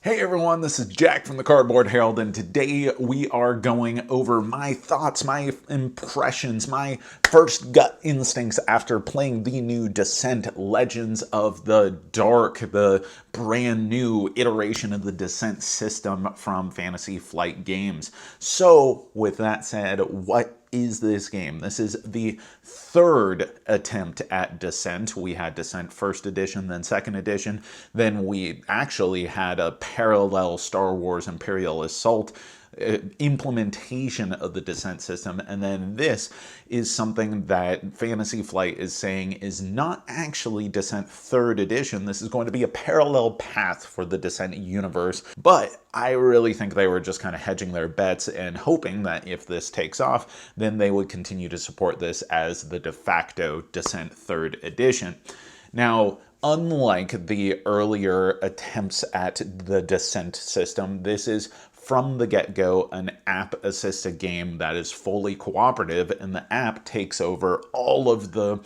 Hey everyone, this is Jack from the Cardboard Herald, and today we are going over my thoughts, my impressions, my first gut instincts after playing the new Descent Legends of the Dark, the brand new iteration of the Descent system from Fantasy Flight Games. So, with that said, what is this game? This is the third attempt at Descent. We had Descent First Edition, then Second Edition. Then we actually had a parallel Star Wars Imperial Assault implementation of the Descent system, and then this is something that Fantasy Flight is saying is not actually Descent 3rd Edition. This is going to be a parallel path for the Descent universe, but I really think they were just kind of hedging their bets and hoping that if this takes off, then they would continue to support this as the de facto Descent 3rd Edition. Now, unlike the earlier attempts at the Descent system, this is from the get-go an app-assisted game that is fully cooperative, and the app takes over all of the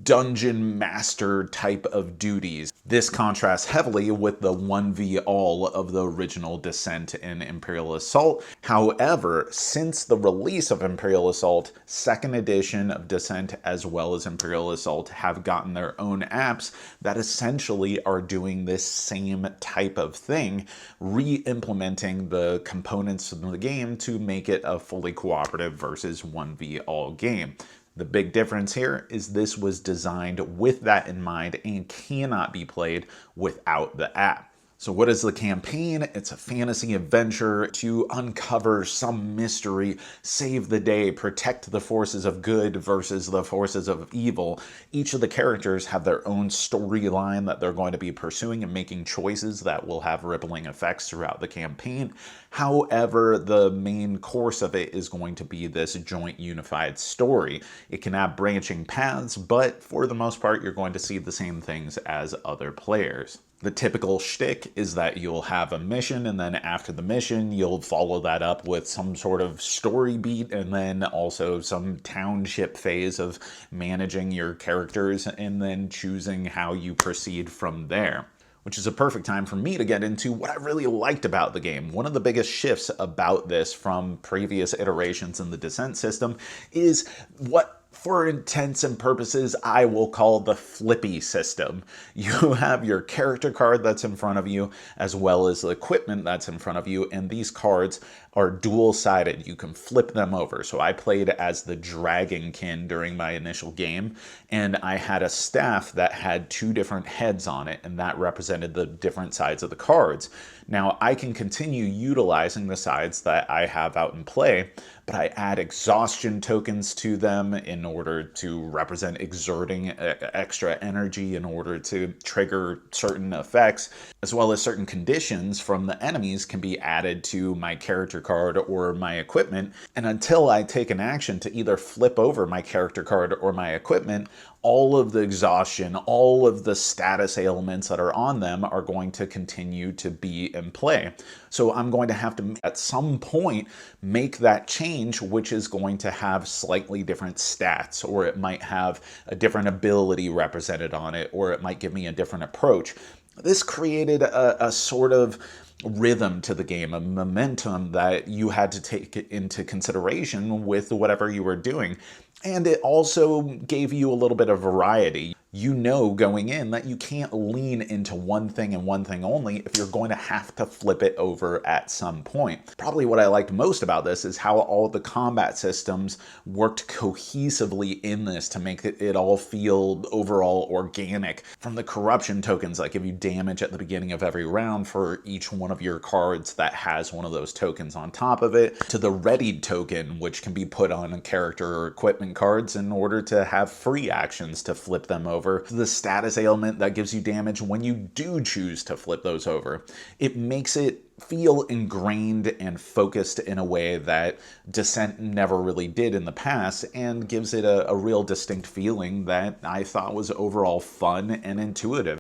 dungeon master type of duties. This contrasts heavily with the 1v-all of the original Descent and Imperial Assault. However, since the release of Imperial Assault, 2nd edition of Descent as well as Imperial Assault have gotten their own apps that essentially are doing this same type of thing, re-implementing the components of the game to make it a fully cooperative versus 1v-all game. The big difference here is this was designed with that in mind and cannot be played without the app. So what is the campaign? It's a fantasy adventure to uncover some mystery, save the day, protect the forces of good versus the forces of evil. Each of the characters have their own storyline that they're going to be pursuing and making choices that will have rippling effects throughout the campaign. However, the main course of it is going to be this joint unified story. It can have branching paths, but for the most part, you're going to see the same things as other players. The typical shtick is that you'll have a mission, and then after the mission, you'll follow that up with some sort of story beat, and then also some township phase of managing your characters, and then choosing how you proceed from there. Which is a perfect time for me to get into what I really liked about the game. One of the biggest shifts about this from previous iterations in the Descent system is what, for intents and purposes, I will call the Flippy system. You have your character card that's in front of you, as well as the equipment that's in front of you, and these cards are dual-sided. You can flip them over. So I played as the Dragonkin during my initial game, and I had a staff that had two different heads on it, and that represented the different sides of the cards. Now, I can continue utilizing the sides that I have out in play, but I add exhaustion tokens to them in order to represent exerting extra energy in order to trigger certain effects, as well as certain conditions from the enemies can be added to my character card or my equipment. And until I take an action to either flip over my character card or my equipment, all of the exhaustion, all of the status ailments that are on them are going to continue to be in play. So I'm going to have to, at some point, make that change, which is going to have slightly different stats, or it might have a different ability represented on it, or it might give me a different approach. This created a sort of rhythm to the game, a momentum that you had to take into consideration with whatever you were doing. And it also gave you a little bit of variety. You know going in that you can't lean into one thing and one thing only if you're going to have to flip it over at some point. Probably what I liked most about this is how all the combat systems worked cohesively in this to make it all feel overall organic. From the corruption tokens that give you damage at the beginning of every round for each one of your cards that has one of those tokens on top of it, to the readied token, which can be put on a character or equipment cards in order to have free actions to flip them over, the status ailment that gives you damage when you do choose to flip those over. It makes it feel ingrained and focused in a way that Descent never really did in the past, and gives it a real distinct feeling that I thought was overall fun and intuitive.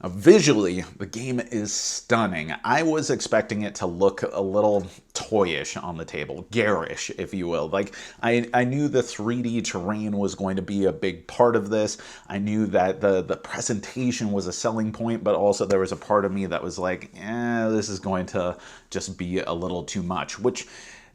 Visually, the game is stunning. I was expecting it to look a little toyish on the table, garish, if you will. Like, I knew the 3D terrain was going to be a big part of this. I knew that the presentation was a selling point, but also there was a part of me that was like, this is going to just be a little too much, which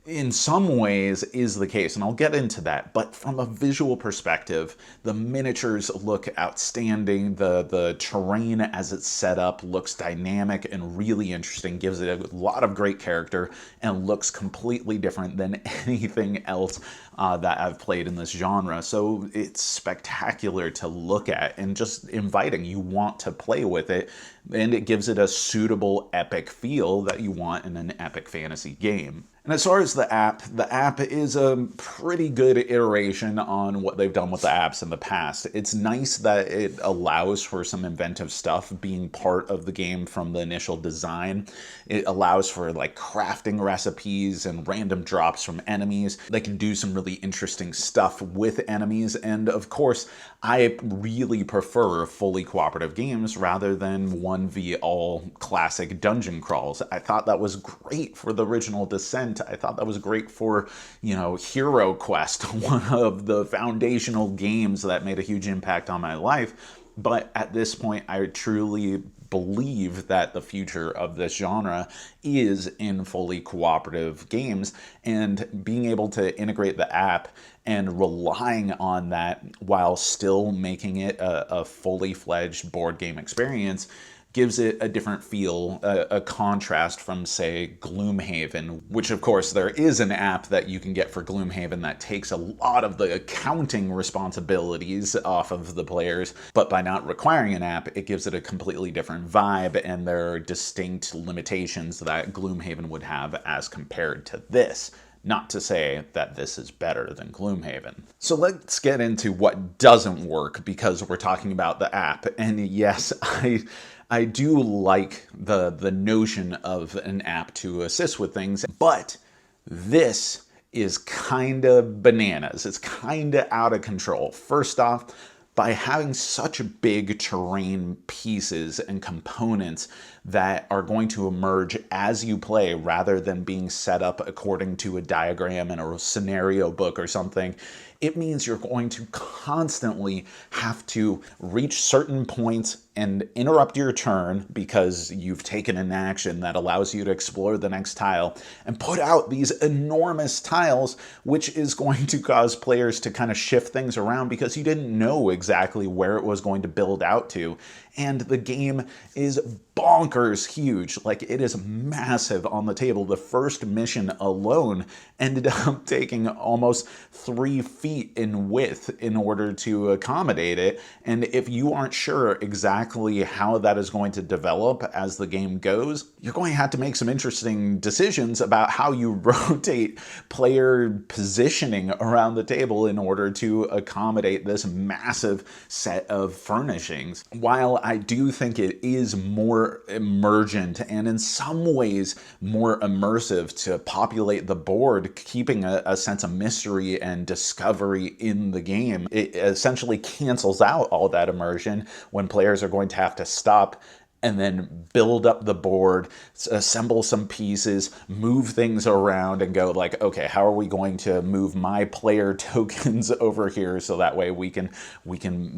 in some ways is the case, and I'll get into that. But from a visual perspective, the miniatures look outstanding. The terrain as it's set up looks dynamic and really interesting, gives it a lot of great character, and looks completely different than anything else that I've played in this genre. So it's spectacular to look at and just inviting. You want to play with it, and it gives it a suitable epic feel that you want in an epic fantasy game. And as far as the app is a pretty good iteration on what they've done with the apps in the past. It's nice that it allows for some inventive stuff being part of the game from the initial design. It allows for like crafting recipes and random drops from enemies. They can do some really interesting stuff with enemies. And of course, I really prefer fully cooperative games rather than 1v-all classic dungeon crawls. I thought that was great for the original Descent. I thought that was great for, Hero Quest, one of the foundational games that made a huge impact on my life. But at this point, I truly believe that the future of this genre is in fully cooperative games, and being able to integrate the app and relying on that while still making it a fully fledged board game experience gives it a different feel, a contrast from, say, Gloomhaven, which, of course, there is an app that you can get for Gloomhaven that takes a lot of the accounting responsibilities off of the players, but by not requiring an app, it gives it a completely different vibe, and there are distinct limitations that Gloomhaven would have as compared to this. Not to say that this is better than Gloomhaven. So let's get into what doesn't work, because we're talking about the app. And yes, I do like the notion of an app to assist with things, but this is kind of bananas. It's kind of out of control. First off, by having such big terrain pieces and components that are going to emerge as you play rather than being set up according to a diagram in a scenario book or something, it means you're going to constantly have to reach certain points and interrupt your turn because you've taken an action that allows you to explore the next tile and put out these enormous tiles, which is going to cause players to kind of shift things around because you didn't know exactly where it was going to build out to. And the game is bonkers huge. Like, it is massive on the table. The first mission alone ended up taking almost 3 feet in width in order to accommodate it. And if you aren't sure exactly how that is going to develop as the game goes, you're going to have to make some interesting decisions about how you rotate player positioning around the table in order to accommodate this massive set of furnishings. While I do think it is more emergent and in some ways more immersive to populate the board, keeping a sense of mystery and discovery in the game, it essentially cancels out all that immersion when players are going to have to stop and then build up the board, assemble some pieces, move things around, and go like, okay, how are we going to move my player tokens over here so that way we can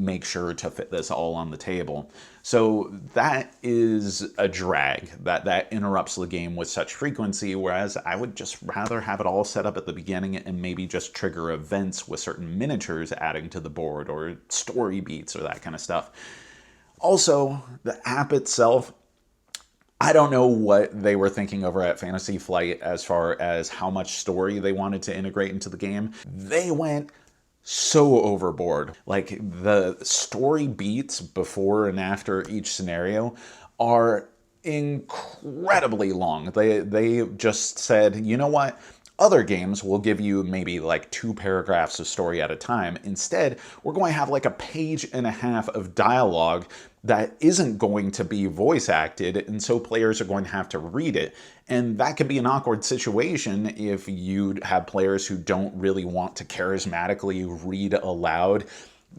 make sure to fit this all on the table. So that is a drag that interrupts the game with such frequency, whereas I would just rather have it all set up at the beginning and maybe just trigger events with certain miniatures adding to the board or story beats or that kind of stuff. Also, the app itself, I don't know what they were thinking over at Fantasy Flight as far as how much story they wanted to integrate into the game. They went so overboard. Like, the story beats before and after each scenario are incredibly long. They just said, you know what? Other games will give you maybe like 2 paragraphs of story at a time. Instead, we're going to have like a page and a half of dialogue that isn't going to be voice acted, and so players are going to have to read it. And that could be an awkward situation if you have players who don't really want to charismatically read aloud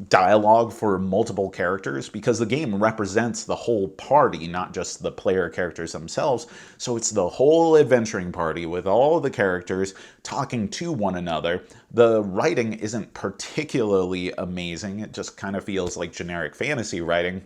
dialogue for multiple characters, because the game represents the whole party, not just the player characters themselves. So it's the whole adventuring party with all the characters talking to one another. The writing isn't particularly amazing. It just kind of feels like generic fantasy writing.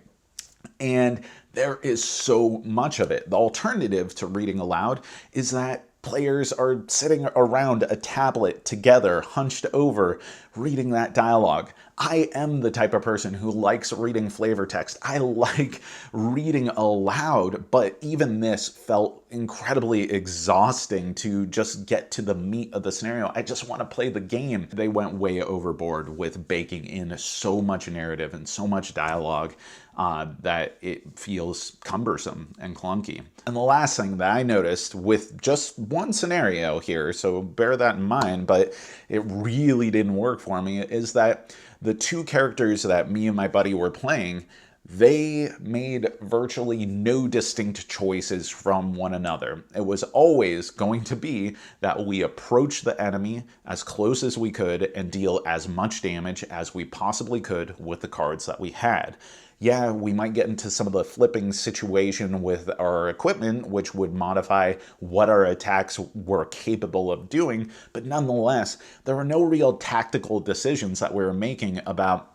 And there is so much of it. The alternative to reading aloud is that players are sitting around a tablet together, hunched over, reading that dialogue. I am the type of person who likes reading flavor text. I like reading aloud, but even this felt incredibly exhausting to just get to the meat of the scenario. I just want to play the game. They went way overboard with baking in so much narrative and so much dialogue that it feels cumbersome and clunky. And the last thing that I noticed with just one scenario here, so bear that in mind, but it really didn't work for me, is that the two characters that me and my buddy were playing, they made virtually no distinct choices from one another. It was always going to be that we approach the enemy as close as we could and deal as much damage as we possibly could with the cards that we had. Yeah, we might get into some of the flipping situation with our equipment, which would modify what our attacks were capable of doing, but nonetheless, there were no real tactical decisions that we were making about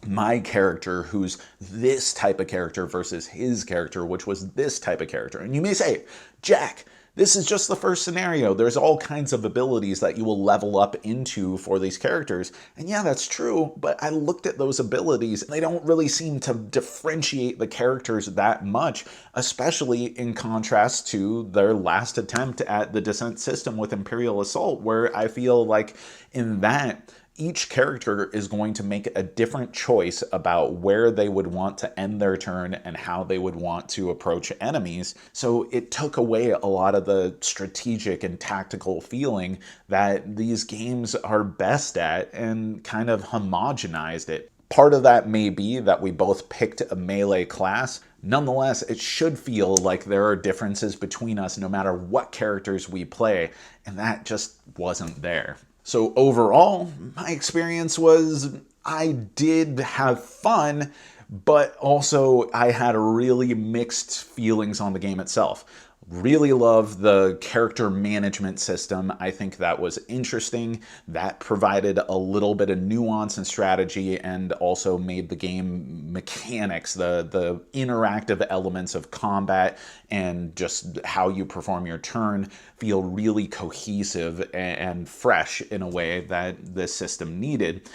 my character, who's this type of character, versus his character, which was this type of character. And you may say, Jack, this is just the first scenario. There's all kinds of abilities that you will level up into for these characters. And yeah, that's true, but I looked at those abilities and they don't really seem to differentiate the characters that much, especially in contrast to their last attempt at the Descent system with Imperial Assault, where I feel like in that, each character is going to make a different choice about where they would want to end their turn and how they would want to approach enemies. So it took away a lot of the strategic and tactical feeling that these games are best at and kind of homogenized it. Part of that may be that we both picked a melee class. Nonetheless, it should feel like there are differences between us no matter what characters we play, and that just wasn't there. So overall, my experience was I did have fun, but also I had really mixed feelings on the game itself. Really love the character management system. I think that was interesting. That provided a little bit of nuance and strategy and also made the game mechanics, the interactive elements of combat and just how you perform your turn feel really cohesive and fresh in a way that this system needed.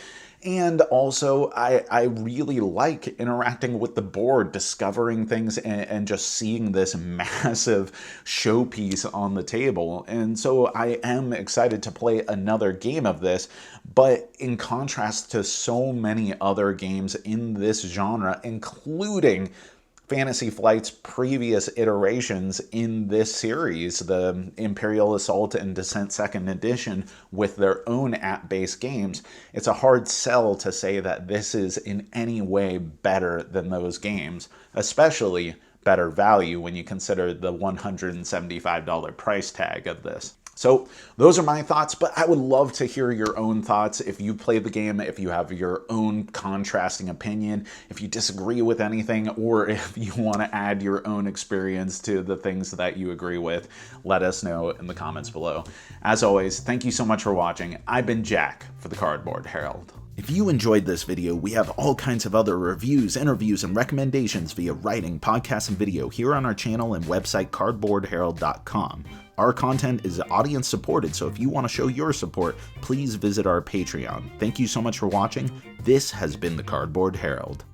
And also, I really like interacting with the board, discovering things, and just seeing this massive showpiece on the table. And so I am excited to play another game of this, but in contrast to so many other games in this genre, including Fantasy Flight's previous iterations in this series, the Imperial Assault and Descent 2nd Edition, with their own app-based games, it's a hard sell to say that this is in any way better than those games, especially better value when you consider the $175 price tag of this. So those are my thoughts, but I would love to hear your own thoughts. If you play the game, if you have your own contrasting opinion, if you disagree with anything, or if you want to add your own experience to the things that you agree with, let us know in the comments below. As always, thank you so much for watching. I've been Jack for the Cardboard Herald. If you enjoyed this video, we have all kinds of other reviews, interviews, and recommendations via writing, podcasts, and video here on our channel and website cardboardherald.com. Our content is audience supported, so if you want to show your support, please visit our Patreon. Thank you so much for watching. This has been the Cardboard Herald.